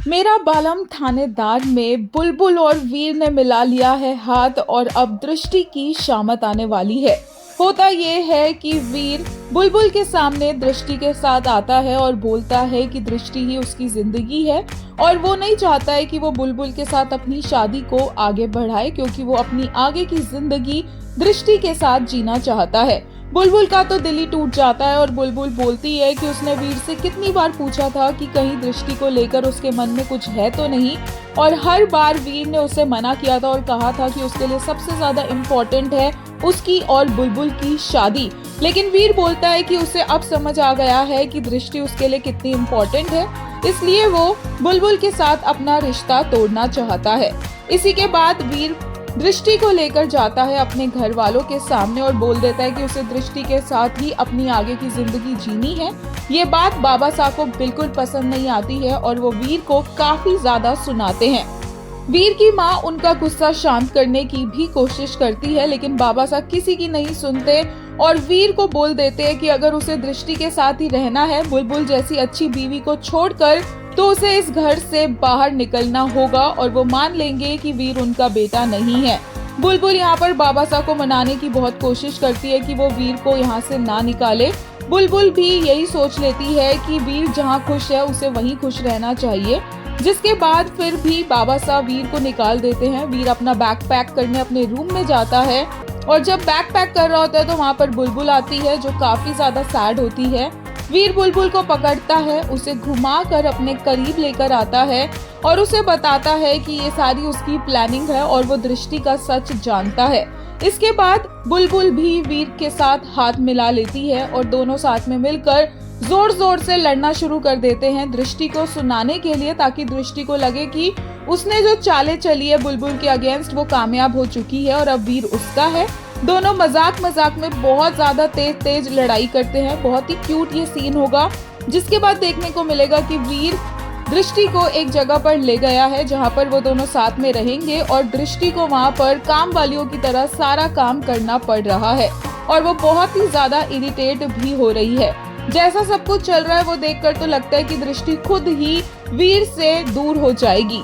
मेरा बालम थानेदार में बुलबुल और वीर ने मिला लिया है हाथ और अब दृष्टि की शामत आने वाली है। होता ये है कि वीर बुलबुल के सामने दृष्टि के साथ आता है और बोलता है कि दृष्टि ही उसकी जिंदगी है और वो नहीं चाहता है कि वो बुलबुल के साथ अपनी शादी को आगे बढ़ाए, क्योंकि वो अपनी आगे की जिंदगी दृष्टि के साथ जीना चाहता है। बुलबुल का तो दिल ही टूट जाता है और बुलबुल बोलती है कि उसने वीर से कितनी बार पूछा था कि कहीं दृष्टि को लेकर उसके मन में कुछ है तो नहीं, और हर बार वीर ने उसे मना किया था और कहा था कि उसके लिए सबसे ज्यादा इम्पोर्टेंट है उसकी और बुलबुल की शादी। लेकिन वीर बोलता है कि उसे अब समझ आ गया है कि दृष्टि उसके लिए कितनी इम्पोर्टेंट है, इसलिए वो बुलबुल के साथ अपना रिश्ता तोड़ना चाहता है। इसी के बाद वीर दृष्टि को लेकर जाता है अपने घर वालों के सामने और बोल देता है कि उसे दृष्टि के साथ ही अपनी आगे की जिंदगी जीनी है। ये बात बाबा साहब को बिल्कुल पसंद नहीं आती है और वो वीर को काफी ज्यादा सुनाते हैं। वीर की माँ उनका गुस्सा शांत करने की भी कोशिश करती है, लेकिन बाबा साहब किसी की नहीं सुनते और वीर को बोल देते हैं कि अगर उसे दृष्टि के साथ ही रहना है, बुलबुल जैसी अच्छी बीवी को छोड़कर, तो उसे इस घर से बाहर निकलना होगा और वो मान लेंगे कि वीर उनका बेटा नहीं है। बुलबुल यहाँ पर बाबा साहब को मनाने की बहुत कोशिश करती है कि वो वीर को यहाँ से ना निकाले। बुलबुल भी यही सोच लेती है कि वीर जहाँ खुश है उसे वहीं खुश रहना चाहिए, जिसके बाद फिर भी बाबा साहब वीर को निकाल देते हैं। वीर अपना बैग पैक करने अपने रूम में जाता है और जब बैग पैक कर रहा होता है तो वहाँ पर बुलबुल आती है जो काफी ज्यादा सैड होती है। वीर बुलबुल को पकड़ता है, उसे घुमाकर अपने करीब लेकर आता है और उसे बताता है कि ये सारी उसकी प्लानिंग है और वो दृष्टि का सच जानता है। इसके बाद बुलबुल भी वीर के साथ हाथ मिला लेती है और दोनों साथ में मिलकर जोर जोर से लड़ना शुरू कर देते हैं दृष्टि को सुनाने के लिए, ताकि दृष्टि को लगे कि उसने जो चालें चली है बुलबुल के अगेंस्ट वो कामयाब हो चुकी है और अब वीर उसका है। दोनों मजाक मजाक में बहुत ज्यादा तेज लड़ाई करते हैं। बहुत ही क्यूट ये सीन होगा, जिसके बाद देखने को मिलेगा कि वीर दृष्टि को एक जगह पर ले गया है जहां पर वो दोनों साथ में रहेंगे और दृष्टि को वहां पर काम वालियों की तरह सारा काम करना पड़ रहा है और वो बहुत ही ज्यादा इरिटेट भी हो रही है। जैसा सब कुछ चल रहा है वो देखकर तो लगता है कि दृष्टि खुद ही वीर से दूर हो जाएगी।